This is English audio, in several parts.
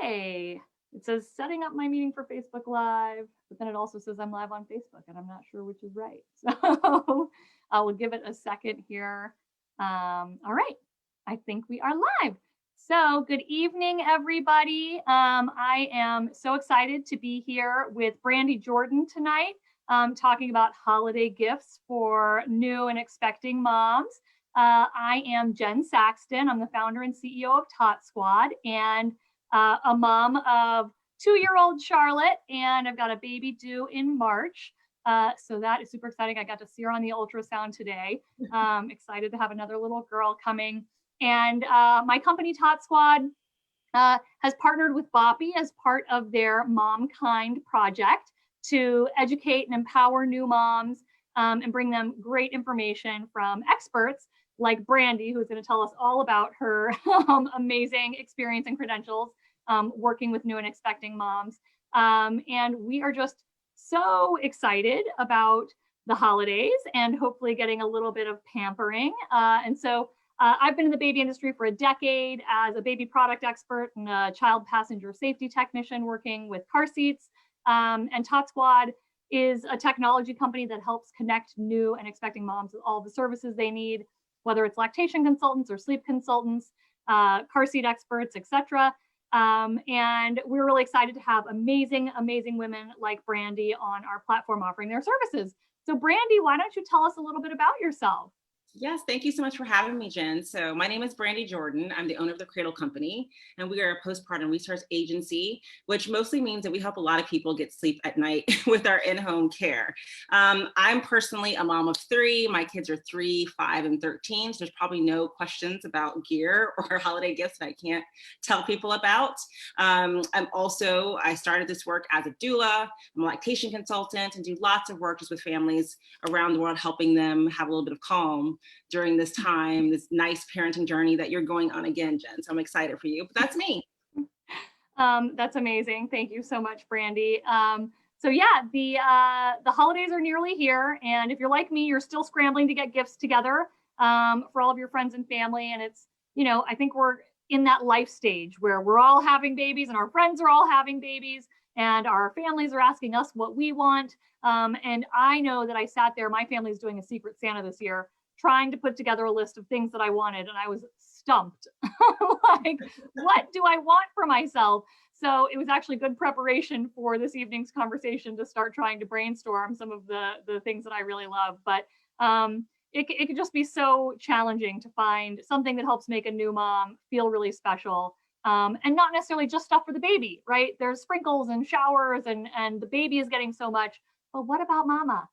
Hey, it says setting up my meeting for Facebook Live, but then it also says I'm live on Facebook, and I'm not sure which is right. So I will give it a second here. All right, I think we are live. So good evening, everybody. I am so excited to be here with Brandy Jordan tonight, talking about holiday gifts for new and expecting moms. I am Jen Saxton. I'm the founder and CEO of Tot Squad, and a mom of 2-year-old Charlotte, and I've got a baby due in March. So that is super exciting. I got to see her on the ultrasound today. Excited to have another little girl coming. And my company, Tot Squad, has partnered with Boppy as part of their Mom Kind project to educate and empower new moms and bring them great information from experts like Brandy, who's going to tell us all about her amazing experience and credentials working with new and expecting moms. And we are just so excited about the holidays and hopefully getting a little bit of pampering. And so I've been in the baby industry for a decade as a baby product expert and a child passenger safety technician working with car seats. And Tot Squad is a technology company that helps connect new and expecting moms with all the services they need, whether it's lactation consultants or sleep consultants, car seat experts, etc. And we're really excited to have amazing, amazing women like Brandy on our platform offering their services. So Brandy, why don't you tell us a little bit about yourself? Yes, thank you so much for having me, Jen. So my name is Brandy Jordan. I'm the owner of the Cradle Company, and we are a postpartum resource agency, which mostly means that we help a lot of people get sleep at night with our in-home care. I'm personally a mom of 3. My kids are 3, 5, and 13. So there's probably no questions about gear or holiday gifts that I can't tell people about. I started this work as a doula. I'm a lactation consultant and do lots of work just with families around the world, helping them have a little bit of calm during this time, this nice parenting journey that you're going on again, Jen. So I'm excited for you, but that's me. That's amazing. Thank you so much, Brandy. So yeah, the holidays are nearly here. And if you're like me, you're still scrambling to get gifts together for all of your friends and family. And it's, I think we're in that life stage where we're all having babies and our friends are all having babies and our families are asking us what we want. And I know that I sat there, my family's doing a Secret Santa this year, trying to put together a list of things that I wanted, and I was stumped. Like, what do I want for myself? So it was actually good preparation for this evening's conversation to start trying to brainstorm some of the things that I really love. But it could just be so challenging to find something that helps make a new mom feel really special. And not necessarily just stuff for the baby, right? There's sprinkles and showers and the baby is getting so much, but what about mama?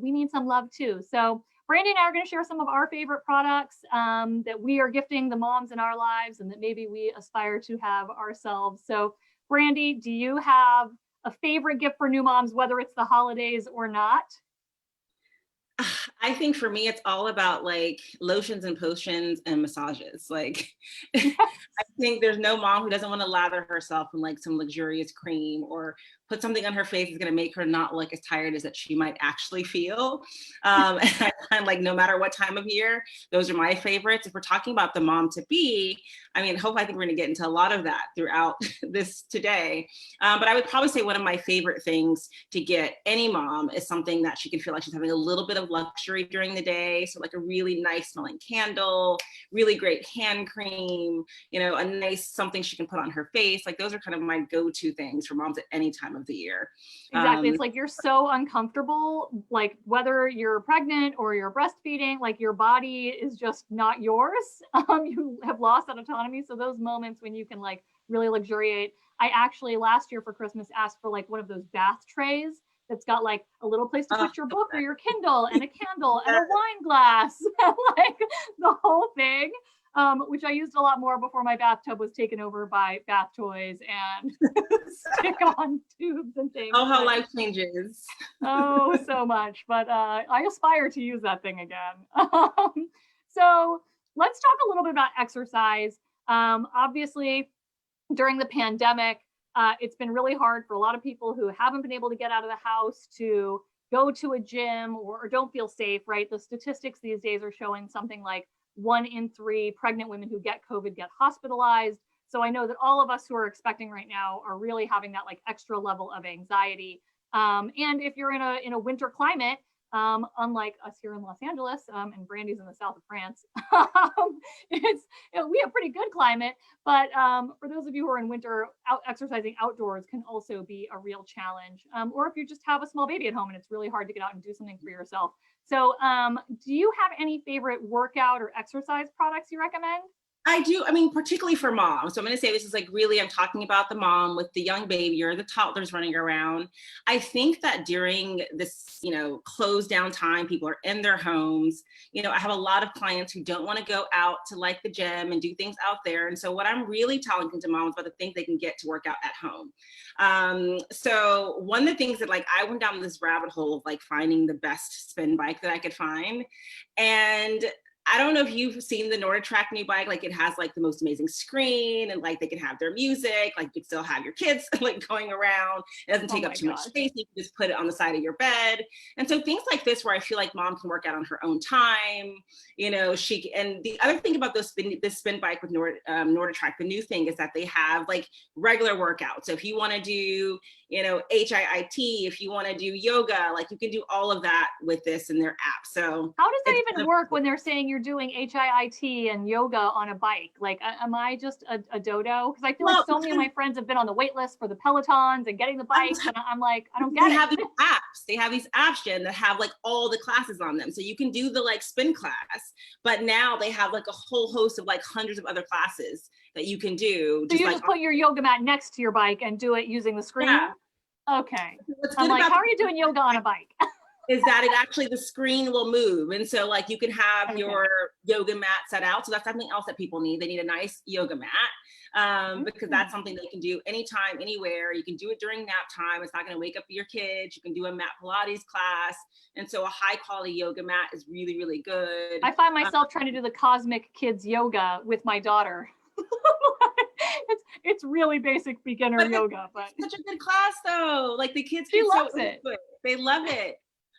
We need some love too. So Brandy and I are going to share some of our favorite products that we are gifting the moms in our lives and that maybe we aspire to have ourselves. So Brandy, do you have a favorite gift for new moms, whether it's the holidays or not? I think for me, it's all about like lotions and potions and massages. Like, Yes. I think there's no mom who doesn't want to lather herself in like some luxurious cream or put something on her face that's going to make her not look as tired as that she might actually feel. And I find like no matter what time of year, those are my favorites. If we're talking about the mom to be, I think we're going to get into a lot of that throughout this today. But I would probably say one of my favorite things to get any mom is something that she can feel like she's having a little bit of luxury during the day. So like a really nice smelling candle, really great hand cream, a nice something she can put on her face. Like those are kind of my go-to things for moms at any time of the year. Exactly. It's like you're so uncomfortable, like whether you're pregnant or you're breastfeeding, like your body is just not yours. You have lost that autonomy. So those moments when you can like really luxuriate. I actually last year for Christmas asked for like one of those bath trays that's got like a little place to put your book or your Kindle and a candle and a wine glass, like the whole thing. Which I used a lot more before my bathtub was taken over by bath toys and stick-on tubes and things. Oh, how life changes. Oh, so much. But I aspire to use that thing again. So let's talk a little bit about exercise. Obviously, during the pandemic, it's been really hard for a lot of people who haven't been able to get out of the house to go to a gym or don't feel safe, right? The statistics these days are showing something like 1 in 3 pregnant women who get COVID get hospitalized. So I know that all of us who are expecting right now are really having that like extra level of anxiety. And if you're in a winter climate, unlike us here in Los Angeles, and Brandy's in the south of France, it's we have pretty good climate. But for those of you who are in winter, exercising outdoors can also be a real challenge. Or if you just have a small baby at home and it's really hard to get out and do something for yourself. So, do you have any favorite workout or exercise products you recommend? I do. I mean, particularly for moms. So I'm going to say this is like really, I'm talking about the mom with the young baby or the toddlers running around. I think that during this, closed down time, people are in their homes. I have a lot of clients who don't want to go out to like the gym and do things out there. And so what I'm really talking to moms about the things they can get to work out at home. So one of the things that like, I went down this rabbit hole of like finding the best spin bike that I could find. And I don't know if you've seen the NordicTrack new bike, like it has like the most amazing screen and like they can have their music, like you can still have your kids like going around. It doesn't take up too much space. You can just put it on the side of your bed. And so things like this where I feel like mom can work out on her own time, and the other thing about this spin bike with NordicTrack, the new thing is that they have like regular workouts. So if you want to do, HIIT, if you want to do yoga, like you can do all of that with this in their app. So how does that even work when they're saying you're doing HIIT and yoga on a bike? Like, am I just a dodo? Because I feel like so many of my friends have been on the wait list for the Pelotons and getting the bikes, and I'm like, I don't get it. They have these apps. They have these apps, Jen, that have like all the classes on them. So you can do the like spin class, but now they have like a whole host of like hundreds of other classes that you can do. So you just put your yoga mat next to your bike and do it using the screen? Yeah. Okay. I'm like, how are you doing yoga on a bike? Is that the screen will move. And so like you can have your yoga mat set out. So that's something else that people need. They need a nice yoga mat because that's something they can do anytime, anywhere. You can do it during nap time. It's not going to wake up your kids. You can do a mat Pilates class. And so a high quality yoga mat is really, really good. I find myself trying to do the cosmic kids yoga with my daughter. It's really basic beginner yoga, but it's such a good class though. Like the kids, she loves it. They love it.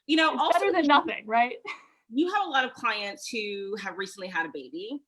It's also better than nothing, right? You have a lot of clients who have recently had a baby.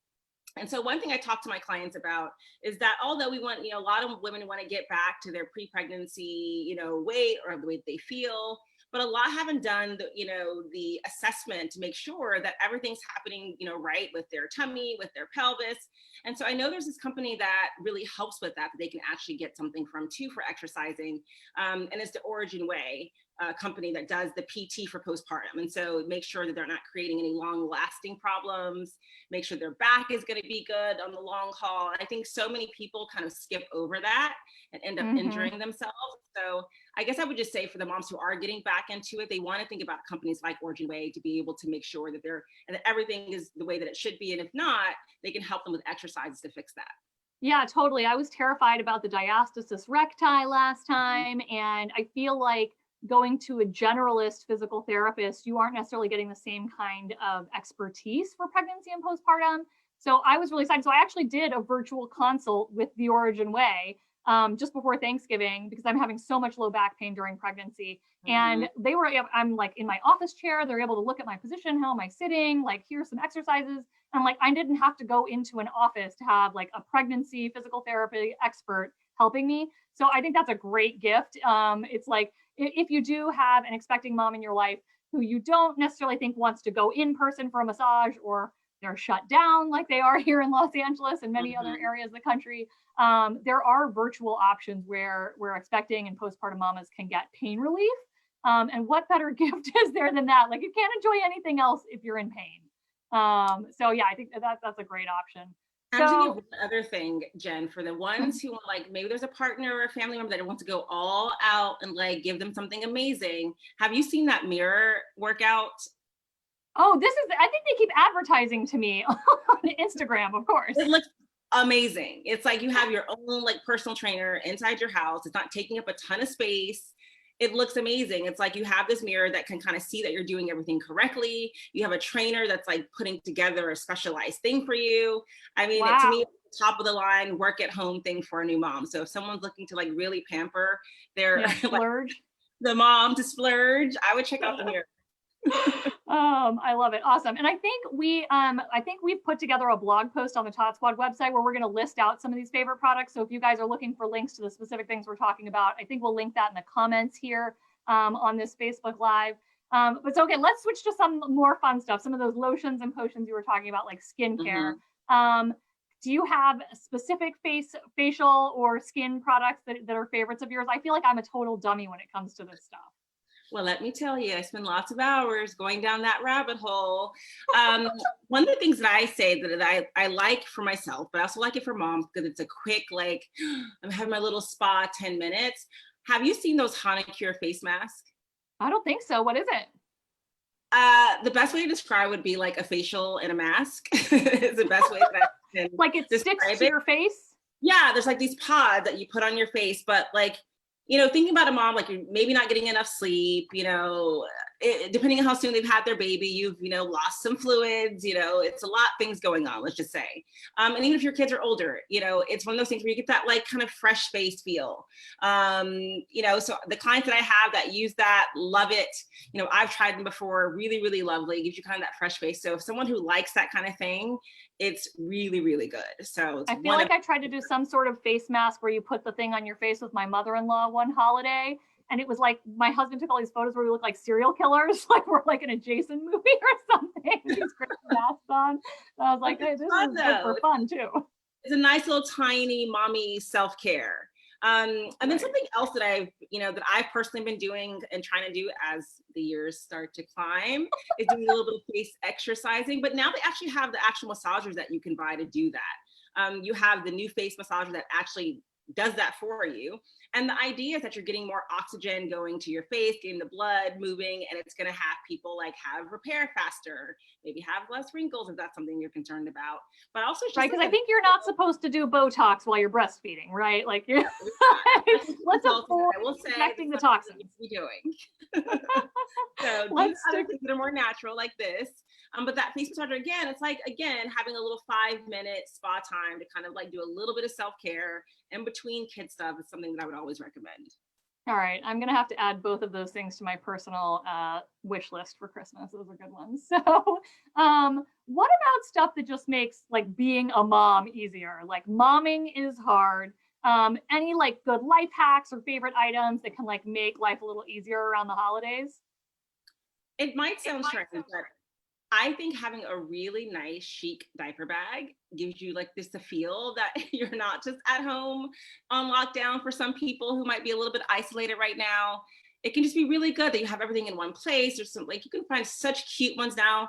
And so one thing I talk to my clients about is that although we want, a lot of women want to get back to their pre-pregnancy, weight or the way they feel, but a lot haven't done the assessment to make sure that everything's happening, right with their tummy, with their pelvis. And so I know there's this company that really helps with that they can actually get something from too for exercising. And it's the Origin Way company that does the PT for postpartum. And so make sure that they're not creating any long lasting problems, make sure their back is going to be good on the long haul. And I think so many people kind of skip over that and end up injuring themselves. So I guess I would just say for the moms who are getting back into it, they want to think about companies like Origin Way to be able to make sure that that everything is the way that it should be. And if not, they can help them with exercises to fix that. Yeah, totally. I was terrified about the diastasis recti last time. And I feel like going to a generalist physical therapist, you aren't necessarily getting the same kind of expertise for pregnancy and postpartum. So I was really excited. So I actually did a virtual consult with the Origin Way just before Thanksgiving because I'm having so much low back pain during pregnancy. And I'm like in my office chair, they're able to look at my position, how am I sitting, like here's some exercises. And like, I didn't have to go into an office to have like a pregnancy physical therapy expert helping me. So I think that's a great gift. It's like, if you do have an expecting mom in your life who you don't necessarily think wants to go in person for a massage or they're shut down like they are here in Los Angeles and many other areas of the country, there are virtual options where expecting and postpartum mamas can get pain relief. And what better gift is there than that? Like you can't enjoy anything else if you're in pain. So yeah, I think that's a great option. I'm thinking of one other thing, Jen, for the ones who want, like, maybe there's a partner or a family member that wants to go all out and like give them something amazing. Have you seen that mirror workout? Oh, I think they keep advertising to me on Instagram, of course. It looks amazing. It's like you have your own like personal trainer inside your house. It's not taking up a ton of space. It looks amazing. It's like you have this mirror that can kind of see that you're doing everything correctly. You have a trainer that's like putting together a specialized thing for you. I mean, to me, it's top of the line work at home thing for a new mom. So if someone's looking to like really pamper their splurge, the mom to splurge, I would check out the mirror. I love it. Awesome. And I think we've put together a blog post on the Tot Squad website where we're going to list out some of these favorite products. So if you guys are looking for links to the specific things we're talking about, I think we'll link that in the comments here on this Facebook Live. But it's okay. Let's switch to some more fun stuff. Some of those lotions and potions you were talking about, like skincare. Do you have specific facial or skin products that are favorites of yours? I feel like I'm a total dummy when it comes to this stuff. Well, let me tell you, I spend lots of hours going down that rabbit hole. One of the things that I say that I like for myself, but I also like it for moms because it's a quick, like, I'm having my little spa 10 minutes. Have you seen those Cure face masks? I don't think so. What is it? The best way to describe would be like a facial and a mask. Is the best way that I can like it sticks to your face? Yeah, there's like these pods that you put on your face, but like, thinking about a mom, like you're maybe not getting enough sleep, depending on how soon they've had their baby, you've, lost some fluids, it's a lot of things going on, let's just say. And even if your kids are older, it's one of those things where you get that like kind of fresh face feel. So the clients that I have that use that, love it. I've tried them before, really, really lovely, gives you kind of that fresh face. So if someone who likes that kind of thing, it's really, really good. So I feel like I tried to do some sort of face mask where you put the thing on your face with my mother-in-law one holiday. And it was like, my husband took all these photos where we look like serial killers, like we're like in a Jason movie or something. These great masks on. So I was like, hey, this is good for fun too. It's a nice little tiny mommy self-care. And then something else that I've personally been doing and trying to do as the years start to climb is doing a little bit of face exercising. But now they actually have the actual massagers that you can buy to do that. You have the new face massager that actually does that for you. And the idea is that you're getting more oxygen going to your face, getting the blood moving, and it's going to have people like have repair faster, maybe have less wrinkles if that's something you're concerned about. But also, right, because I think you're not supposed to do Botox while you're breastfeeding, right? Like, you're let's avoid injecting the toxins. You're doing. So let's stick things that are more natural, like this. But that face massager, again, it's like, having a little 5-minute spa time to kind of like do a little bit of self-care in between kid stuff is something that I would always recommend. All right, I'm gonna have to add both of those things to my personal wish list for Christmas. Those are good ones. So what about stuff that just makes like being a mom easier? Like momming is hard. Any like good life hacks or favorite items that can like make life a little easier around the holidays? It might sound strange, but I think having a really nice chic diaper bag gives you like this the feel that you're not just at home on lockdown. For some people who might be a little bit isolated right now, it can just be really good that you have everything in one place. There's some, like, you can find such cute ones now,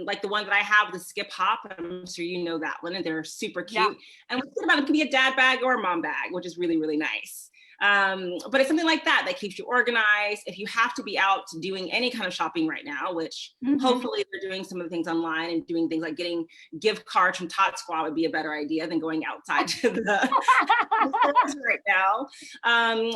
like the one that I have, the Skip Hop. I'm sure you know that one, and they're super cute. Yeah. And what's good about it, it can be a dad bag or a mom bag, which is really, really nice. But it's something like that keeps you organized. If you have to be out doing any kind of shopping right now, which hopefully they're doing some of the things online and doing things like getting gift cards from Tot Squad would be a better idea than going outside to the stores right now.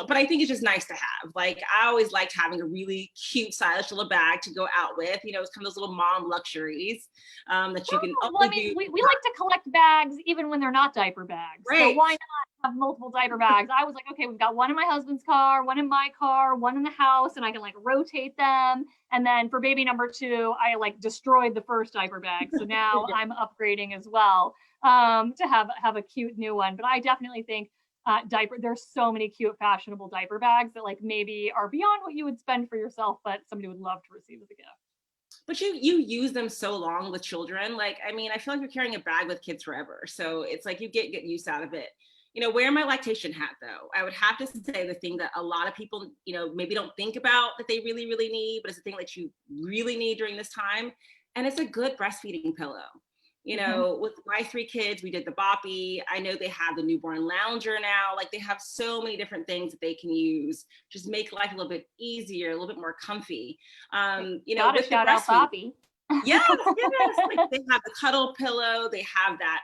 But I think it's just nice to have. Like, I always liked having a really cute, stylish little bag to go out with. It's kind of those little mom luxuries that you can. Well, I mean, we like to collect bags even when they're not diaper bags. Right. So why not have multiple diaper bags? I was like, okay, we've got one in my husband's car, one in my car, one in the house, and I can like rotate them. And then for baby number 2, I like destroyed the first diaper bag. So now I'm upgrading as well to have a cute new one. But I definitely think there's so many cute fashionable diaper bags that like maybe are beyond what you would spend for yourself, but somebody would love to receive as a gift. But you use them so long with children. Like, I mean, I feel like you're carrying a bag with kids forever. So it's like you get use out of it. Wear my lactation hat, though. I would have to say the thing that a lot of people, maybe don't think about that they really, really need, but it's the thing that you really need during this time. And it's a good breastfeeding pillow. With my 3 kids, we did the Boppy. I know they have the newborn lounger now. Like, they have so many different things that they can use, just make life a little bit easier, a little bit more comfy. Gotta shout out Boppy. Yes. Like, they have the Cuddle Pillow. They have that.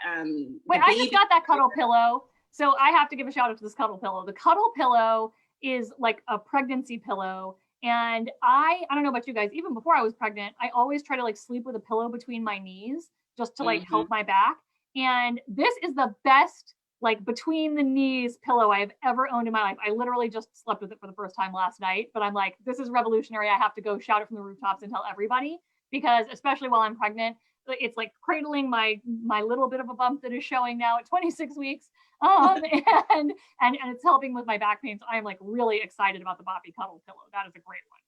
Wait, I just got that Cuddle Pillow. So I have to give a shout out to this Cuddle Pillow. The Cuddle Pillow is like a pregnancy pillow. And I don't know about you guys, even before I was pregnant, I always try to like sleep with a pillow between my knees just to like help my back. And this is the best like between the knees pillow I have ever owned in my life. I literally just slept with it for the first time last night, but I'm like, this is revolutionary. I have to go shout it from the rooftops and tell everybody, because especially while I'm pregnant, it's like cradling my little bit of a bump that is showing now at 26 weeks. And it's helping with my back pain. So I'm like really excited about the Boppy Cuddle Pillow. That is a great one.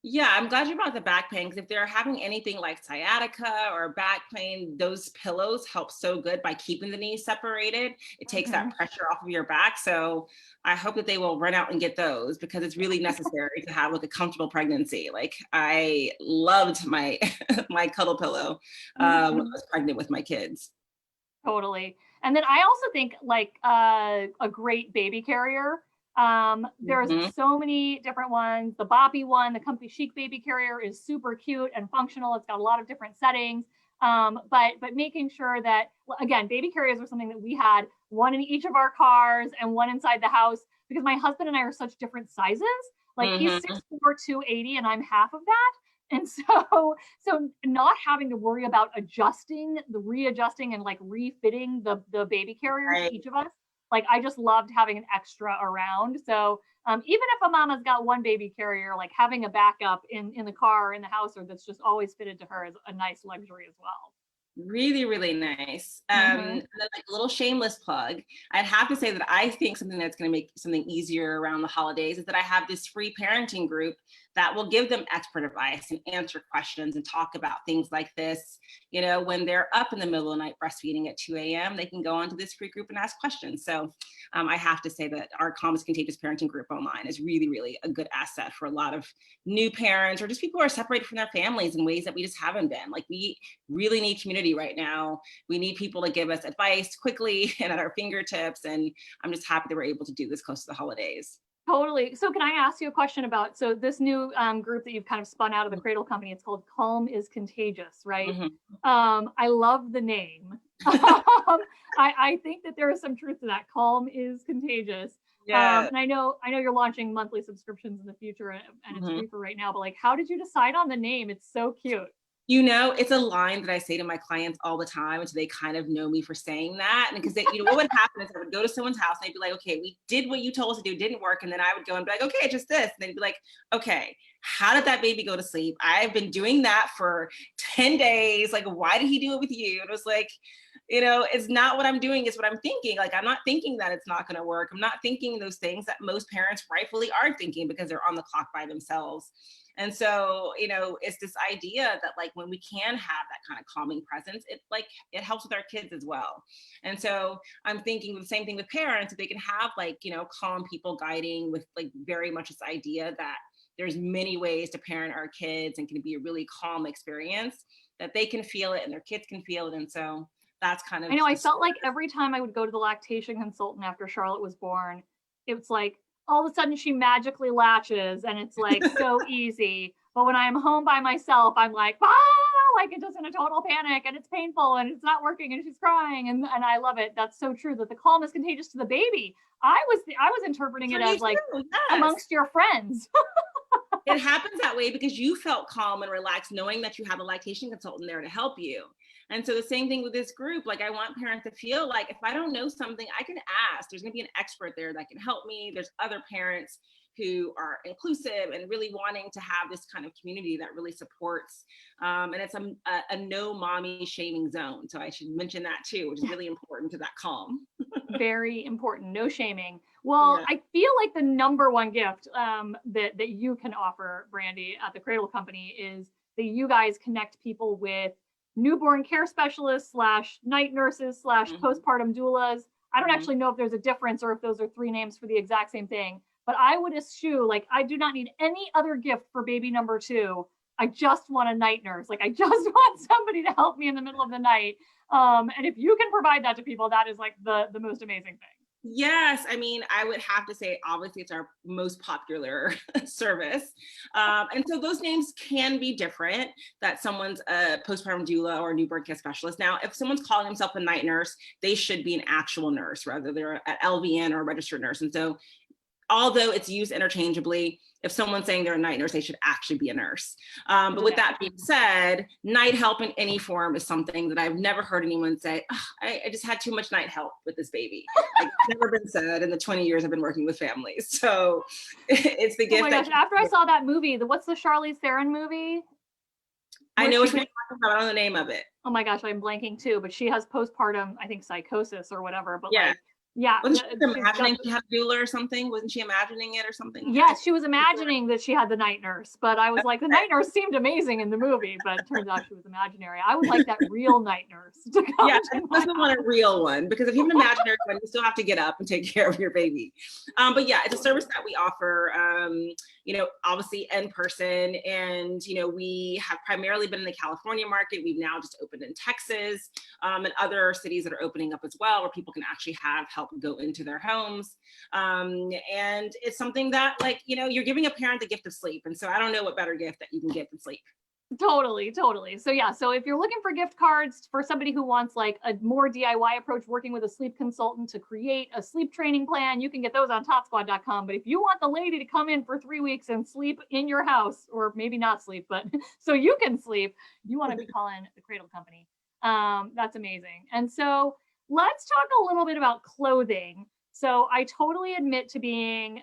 Yeah, I'm glad you brought the back pain, because if they're having anything like sciatica or back pain, those pillows help so good by keeping the knees separated. It takes that pressure off of your back. So I hope that they will run out and get those, because it's really necessary to have like a comfortable pregnancy. Like I loved my my cuddle pillow when I was pregnant with my kids. Totally. And then I also think like a great baby carrier. There's Mhm. so many different ones. The Boppy one, the Comfy Chic baby carrier, is super cute and functional. It's got a lot of different settings. But making sure that, well, again, baby carriers are something that we had one in each of our cars and one inside the house, because my husband and I are such different sizes. Like he's Mhm. 6'4", 280, and I'm half of that. And so not having to worry about readjusting and like refitting the baby carrier Right. to each of us. Like I just loved having an extra around. So even if a mama's got one baby carrier, like having a backup in the car or in the house, or that's just always fitted to her, is a nice luxury as well. Really, really nice. Mm-hmm. And then like a little shameless plug, I'd have to say that I think something that's going to make something easier around the holidays is that I have this free parenting group that will give them expert advice and answer questions and talk about things like this. You know, when they're up in the middle of the night breastfeeding at 2 a.m., they can go onto this free group and ask questions. So I have to say that our Calm is Contagious parenting group online is really, really a good asset for a lot of new parents, or just people who are separated from their families in ways that we just haven't been. Like we really need community right now. We need people to give us advice quickly and at our fingertips. And I'm just happy that we're able to do this close to the holidays. Totally. So can I ask you a question about, so this new group that you've kind of spun out of the Cradle Company, it's called Calm is Contagious, right? Mhm. I love the name. I think that there is some truth to that. Calm is contagious. Yeah. And I know you're launching monthly subscriptions in the future, and it's Mhm. free for right now, but like, how did you decide on the name? It's so cute. You know, it's a line that I say to my clients all the time, and so they kind of know me for saying that. And because what would happen is I would go to someone's house and they'd be like, "Okay, we did what you told us to do, didn't work," and then I would go and be like, "Okay, just this," and they'd be like, "Okay, how did that baby go to sleep? I've been doing that for 10 days. Like, why did he do it with you?" And it was like, it's not what I'm doing; it's what I'm thinking. Like, I'm not thinking that it's not going to work. I'm not thinking those things that most parents rightfully are thinking because they're on the clock by themselves. And so, it's this idea that like when we can have that kind of calming presence, it helps with our kids as well. And so I'm thinking the same thing with parents, if they can have like, calm people guiding with like very much this idea that there's many ways to parent our kids and can be a really calm experience, that they can feel it and their kids can feel it. And so that's kind I of know I the felt story. like every time I would go to the lactation consultant after Charlotte was born, it's like all of a sudden she magically latches and it's like so easy. But when I'm home by myself, I'm like, like it's just in a total panic and it's painful and it's not working and she's crying. And I love it. That's so true that the calm is contagious to the baby. I was interpreting it For you as like too, yes. amongst your friends. It happens that way because you felt calm and relaxed knowing that you have a lactation consultant there to help you. And so the same thing with this group, like I want parents to feel like if I don't know something, I can ask. There's going to be an expert there that can help me. There's other parents who are inclusive and really wanting to have this kind of community that really supports. And it's a no mommy shaming zone. So I should mention that too, which is really important to that calm. Very important. No shaming. Well, Yeah. I feel like the number one gift that you can offer, Brandy, at the Cradle Company is that you guys connect people with newborn care specialists / night nurses / Mhm. postpartum doulas. I don't Mhm. actually know if there's a difference or if those are three names for the exact same thing, but I would eschew, like, I do not need any other gift for baby number two. I just want a night nurse. Like, I just want somebody to help me in the middle of the night. And if you can provide that to people, that is like the most amazing thing. Yes, I mean, I would have to say, obviously, it's our most popular service. And so those names can be different, that someone's a postpartum doula or a newborn care specialist. Now, if someone's calling themselves a night nurse, they should be an actual nurse, rather they're an LVN or a registered nurse. And so although it's used interchangeably, if someone's saying they're a night nurse, they should actually be a nurse. But with that being said, night help in any form is something that I've never heard anyone say, oh, I just had too much night help with this baby. Like, it's never been said in the 20 years I've been working with families. So it's the gift. Oh my gosh, after I saw that movie, what's the Charlize Theron movie? I know what you're talking about. I don't know the name of it. Oh my gosh, I'm blanking too, but she has postpartum, I think, psychosis or whatever. But yeah. like, yeah. Wasn't she imagining she had a doula or something? Wasn't she imagining it or something? Yes, she was imagining that she had the night nurse, but I was like, the night nurse seemed amazing in the movie, but it turns out she was imaginary. I would like that real night nurse to come. Yeah, I doesn't want a real one, because if you have an imaginary one, you still have to get up and take care of your baby. But yeah, it's a service that we offer, you know, obviously in person. And, you know, we have primarily been in the California market. We've now just opened in Texas, and other cities that are opening up as well, where people can actually have help go into their homes. And it's something that, like, you know, you're giving a parent the gift of sleep. And so I don't know what better gift that you can get than sleep. Totally. So yeah, so if you're looking for gift cards for somebody who wants like a more DIY approach, working with a sleep consultant to create a sleep training plan, you can get those on totsquad.com. But if you want the lady to come in for 3 weeks and sleep in your house, or maybe not sleep, but so you can sleep, you want to be calling the Cradle Company. That's amazing. And so let's talk a little bit about clothing. So I totally admit to being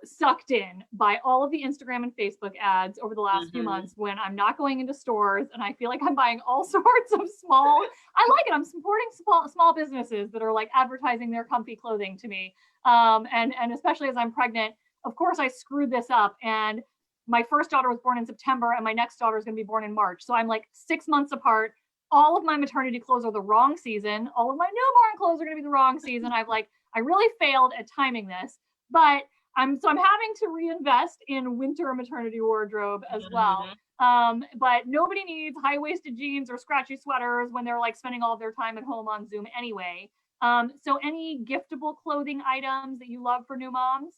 sucked in by all of the Instagram and Facebook ads over the last few months, when I'm not going into stores and I feel like I'm buying all sorts of I like it. I'm supporting small businesses that are like advertising their comfy clothing to me. And especially as I'm pregnant, of course I screwed this up, and my first daughter was born in September and my next daughter is going to be born in March. So I'm like 6 months apart. All of my maternity clothes are the wrong season. All of my newborn clothes are going to be the wrong season. I really failed at timing this, but I'm having to reinvest in winter maternity wardrobe as well. But nobody needs high-waisted jeans or scratchy sweaters when they're like spending all of their time at home on Zoom anyway. So any giftable clothing items that you love for new moms?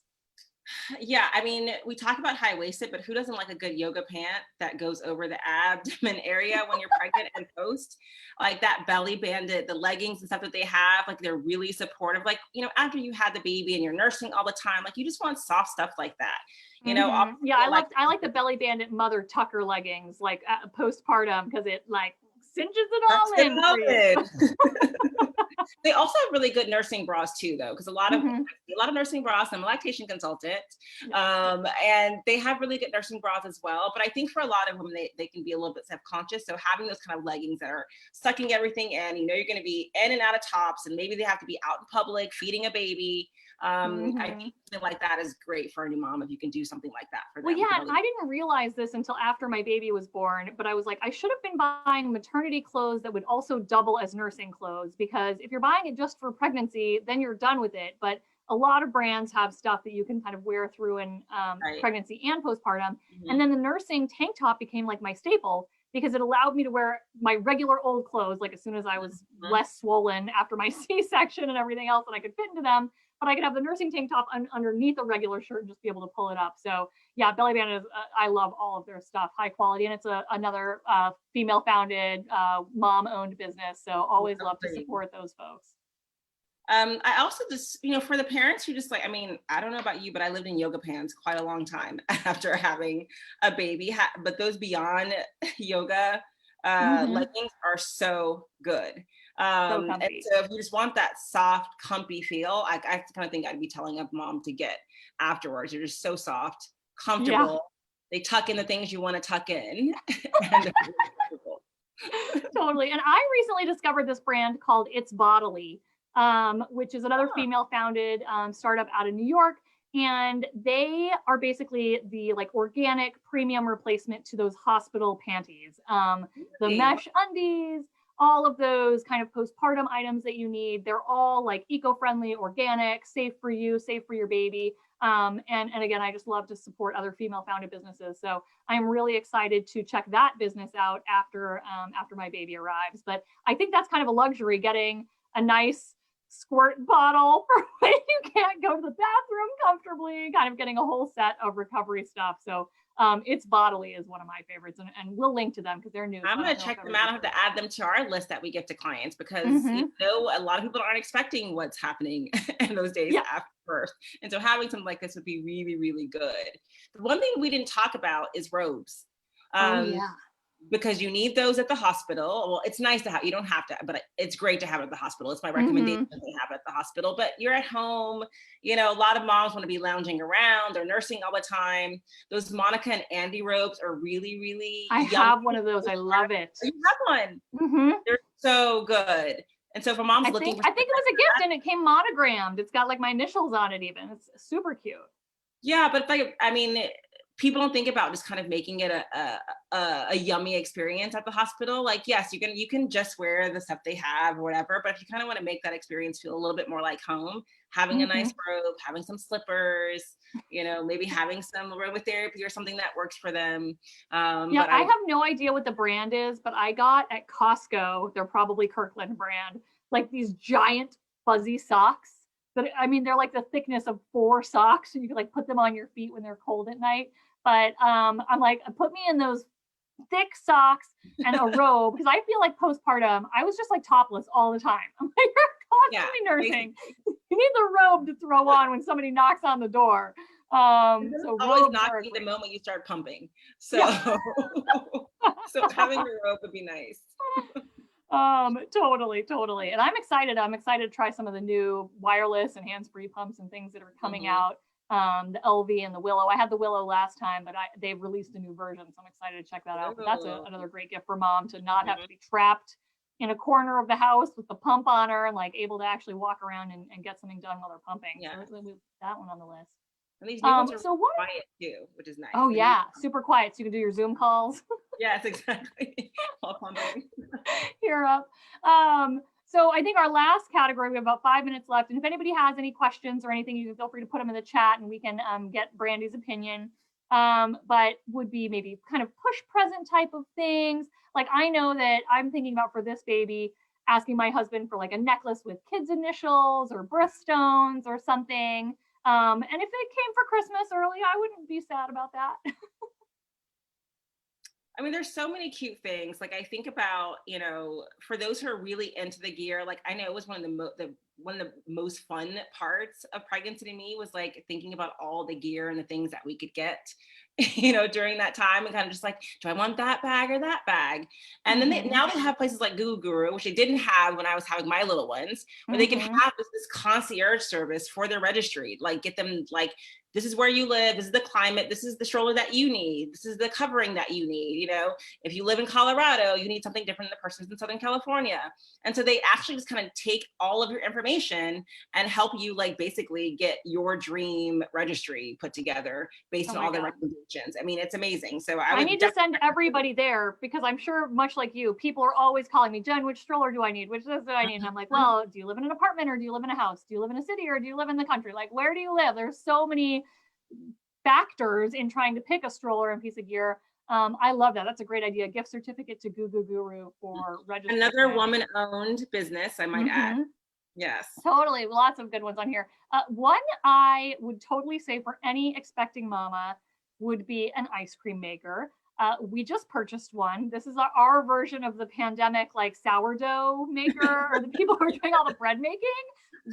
Yeah, I mean, we talk about high-waisted, but who doesn't like a good yoga pant that goes over the abdomen area when you're pregnant and post? Like that belly banded, the leggings and stuff that they have, like they're really supportive. Like, you know, after you had the baby and you're nursing all the time, like you just want soft stuff like that. You know, yeah, I like the belly banded Mother Tucker leggings, like postpartum, because it like cinches it all in. They also have really good nursing bras too, though, because a lot of nursing bras. I'm a lactation consultant, and they have really good nursing bras as well. But I think for a lot of women, they can be a little bit self-conscious. So having those kind of leggings that are sucking everything in, you know, you're going to be in and out of tops, and maybe they have to be out in public feeding a baby. I think something like that is great for a new mom if you can do something like that for them. Well, yeah, I didn't realize this until after my baby was born, but I was like, I should have been buying maternity clothes that would also double as nursing clothes, because if you're buying it just for pregnancy, then you're done with it. But a lot of brands have stuff that you can kind of wear through in pregnancy and postpartum. And then the nursing tank top became like my staple, because it allowed me to wear my regular old clothes, like as soon as I was less swollen after my C-section and everything else, and I could fit into them. But I could have the nursing tank top underneath a regular shirt and just be able to pull it up. So yeah, Bellyband is, I love all of their stuff, high quality. And it's another female founded, mom owned business. So always love to support those folks. I also just, you know, for the parents who just like, I mean, I don't know about you, but I lived in yoga pants quite a long time after having a baby. But those beyond yoga leggings are so good. And so if you just want that soft, comfy feel, I kind of think I'd be telling a mom to get afterwards. They're just so soft, comfortable. Yeah. They tuck in the things you want to tuck in. And totally. And I recently discovered this brand called It's Bodily, which is another female founded startup out of New York. And they are basically the like organic premium replacement to those hospital panties, the mesh undies, all of those kind of postpartum items that you need. They're all like eco-friendly, organic, safe for you, safe for your baby. And again, I just love to support other female founded businesses. So I'm really excited to check that business out after my baby arrives. But I think that's kind of a luxury, getting a nice squirt bottle for when you can't go to the bathroom comfortably, kind of getting a whole set of recovery stuff. So it's Bodily is one of my favorites, and we'll link to them because they're new. I'm So I gonna don't know if check them out. I have everybody's to add them to our list that we give to clients because heard. a lot of people aren't expecting what's happening in those days Yeah. after birth. And so having something like this would be really, really good. The one thing we didn't talk about is robes. Oh Um, yeah. because you need those at the hospital. Well, it's nice to have, you don't have to, but it's great to have it at the hospital. It's my recommendation that they have it at the hospital, but you're at home, a lot of moms want to be lounging around, they're nursing all the time. Those Monica and Andy robes are really, really I yummy. have one of those. I love it. You have one. They're so good. And so for moms I looking think for it was a gift and it came monogrammed. It's got like my initials on it even. It's super cute. Yeah, but people don't think about just kind of making it a yummy experience at the hospital. Like, yes, you can just wear the stuff they have or whatever, but if you kind of want to make that experience feel a little bit more like home, having a nice robe, having some slippers, maybe having some aromatherapy or something that works for them. Yeah, I have no idea what the brand is, but I got at Costco, they're probably Kirkland brand, like these giant fuzzy socks. But I mean, they're like the thickness of 4 socks, and you can like put them on your feet when they're cold at night. But I'm like, put me in those thick socks and a robe, because I feel like postpartum, I was just like topless all the time. I'm like, you're constantly nursing. You need the robe to throw on when somebody knocks on the door. So always not be the moment you start pumping. So, so having a robe would be nice. Totally. And I'm excited to try some of the new wireless and hands-free pumps and things that are coming out. The LV and the Willow. I had the Willow last time, but they've released a new version, so I'm excited to check that out. But that's another great gift for mom, to not have to be trapped in a corner of the house with the pump on her and like able to actually walk around and get something done while they're pumping. Yeah. So that one on the list. And these new ones are quiet too, which is nice. Oh yeah, super quiet, so you can do your Zoom calls. Yes, exactly. While pumping. Hear up. So I think our last category, we have about 5 minutes left. And if anybody has any questions or anything, you can feel free to put them in the chat and we can get Brandy's opinion. But would be maybe kind of push present type of things. Like I know that I'm thinking about for this baby, asking my husband for like a necklace with kids' initials or birthstones or something. And if it came for Christmas early, I wouldn't be sad about that. I mean, there's so many cute things. Like I think about, for those who are really into the gear, like I know it was one of the most fun parts of pregnancy to me was like thinking about all the gear and the things that we could get, during that time, and kind of just like, do I want that bag or that bag? And then now they have places like Google Guru, which they didn't have when I was having my little ones, where they can have this concierge service for their registry, like get them like, this is where you live, this is the climate, this is the stroller that you need, this is the covering that you need. If you live in Colorado, you need something different than the person in Southern California. And so they actually just kind of take all of your information and help you like basically get your dream registry put together based on all the recommendations. I mean, it's amazing. So I need to send everybody there, because I'm sure, much like you, people are always calling me, Jen, which stroller do I need? Which this do I need? And I'm like, well, do you live in an apartment or do you live in a house? Do you live in a city or do you live in the country? Like, where do you live? There's so many factors in trying to pick a stroller and piece of gear. I love that. That's a great idea. Gift certificate to Goo Goo Guru for registration. Another woman-owned business, I might add. Yes. Totally. Lots of good ones on here. One I would totally say for any expecting mama would be an ice cream maker. We just purchased one. This is our version of the pandemic, like sourdough maker, or the people who are doing all the bread making.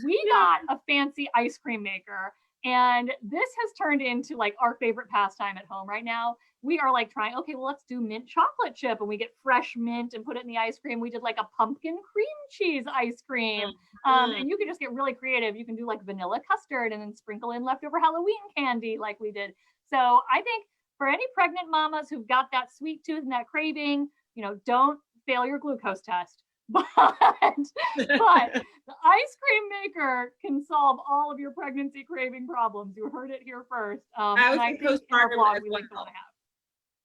We got a fancy ice cream maker. And this has turned into like our favorite pastime at home right now. We are like trying, okay, well, let's do mint chocolate chip, and we get fresh mint and put it in the ice cream. We did like a pumpkin cream cheese ice cream. And you can just get really creative. You can do like vanilla custard and then sprinkle in leftover Halloween candy like we did. So I think for any pregnant mamas who've got that sweet tooth and that craving, don't fail your glucose test. But the ice cream maker can solve all of your pregnancy craving problems. You heard it here first. I think in our blog we link on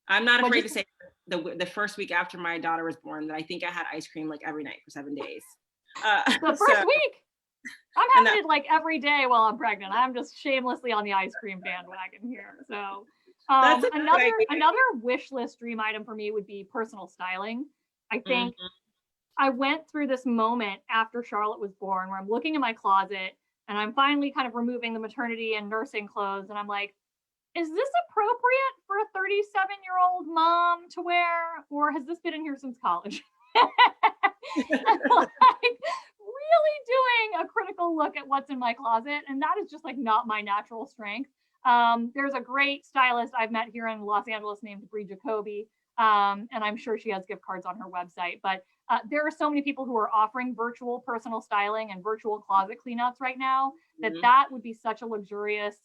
I'm not afraid to say the first week after my daughter was born that I think I had ice cream like every night for 7 days. The first week, I'm having it like every day while I'm pregnant. I'm just shamelessly on the ice cream bandwagon here. So another wish list dream item for me would be personal styling. I think I went through this moment after Charlotte was born where I'm looking in my closet and I'm finally kind of removing the maternity and nursing clothes. And I'm like, is this appropriate for a 37-year-old mom to wear? Or has this been in here since college? And like really doing a critical look at what's in my closet. And that is just like not my natural strength. There's a great stylist I've met here in Los Angeles named Bree Jacoby. And I'm sure she has gift cards on her website. But there are so many people who are offering virtual personal styling and virtual closet cleanouts right now that Mhm. that would be such a luxurious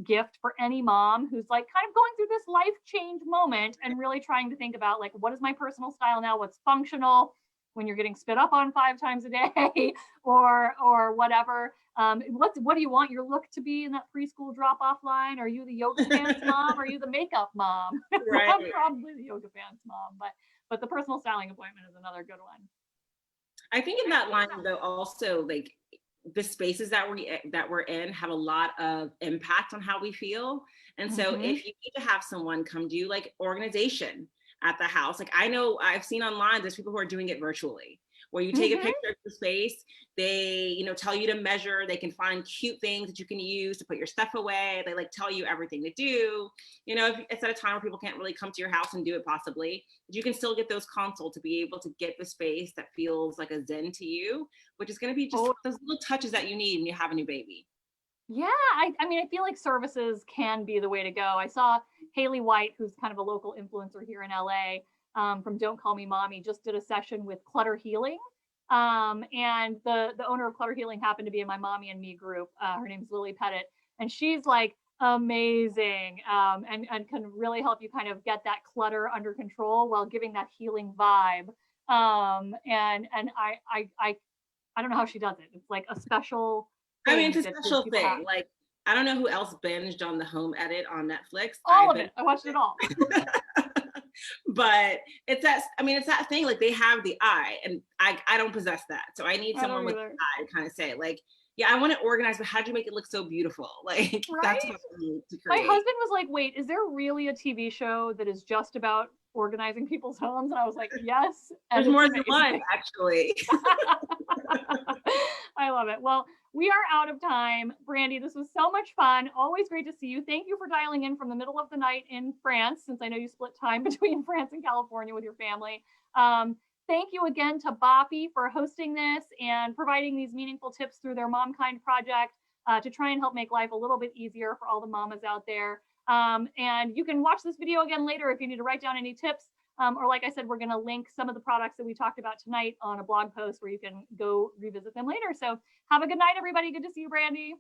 gift for any mom who's like kind of going through this life change moment and really trying to think about like, what is my personal style now? What's functional when you're getting spit up on 5 times a day or whatever. What do you want your look to be in that preschool drop off line? Are you the yoga pants mom? Or are you the makeup mom? Right. I'm probably the yoga pants mom, but the personal styling appointment is another good one. I think in that line though, also like the spaces that we're in have a lot of impact on how we feel. And so Mm-hmm. if you need to have someone come do like organization at the house, like I know I've seen online, there's people who are doing it virtually, where you take a Mm-hmm. picture of the space, they, tell you to measure, they can find cute things that you can use to put your stuff away. They like tell you everything to do. If it's at a time where people can't really come to your house and do it possibly, you can still get those consults to be able to get the space that feels like a zen to you, which is going to be just Oh, those little touches that you need when you have a new baby. yeah. I mean, I feel like services can be the way to go. I saw Haley White, who's kind of a local influencer here in LA, from Don't Call Me Mommy, just did a session with Clutter Healing. And the owner of Clutter Healing happened to be in my Mommy and Me group. Her name's Lily Pettit, and she's like amazing, and can really help you kind of get that clutter under control while giving that healing vibe. And I don't know how she does it. It's like a special I mean, thing it's a that special people have. thing. Like, I don't know who else binged on the home edit on Netflix. I All of binged it. I watched it all. but it's that thing, like they have the eye and I don't possess that, so I need I don't someone with either. the eye to kind of say like, yeah, I want to organize, but how do you make it look so beautiful? Like Right? that's what I need to My create. husband was like, wait, is there really a TV show that is just about organizing people's homes? And I was like, yes. And There's it's more than one amazing. actually. I love it. Well, we are out of time. Brandy, this was so much fun. Always great to see you. Thank you for dialing in from the middle of the night in France, since I know you split time between France and California with your family. Thank you again to Boppy for hosting this and providing these meaningful tips through their MomKind project to try and help make life a little bit easier for all the mamas out there. And you can watch this video again later if you need to write down any tips. Or like I said, we're going to link some of the products that we talked about tonight on a blog post where you can go revisit them later. So have a good night, everybody. Good to see you, Brandy.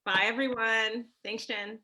Bye everyone. Thanks, Jen.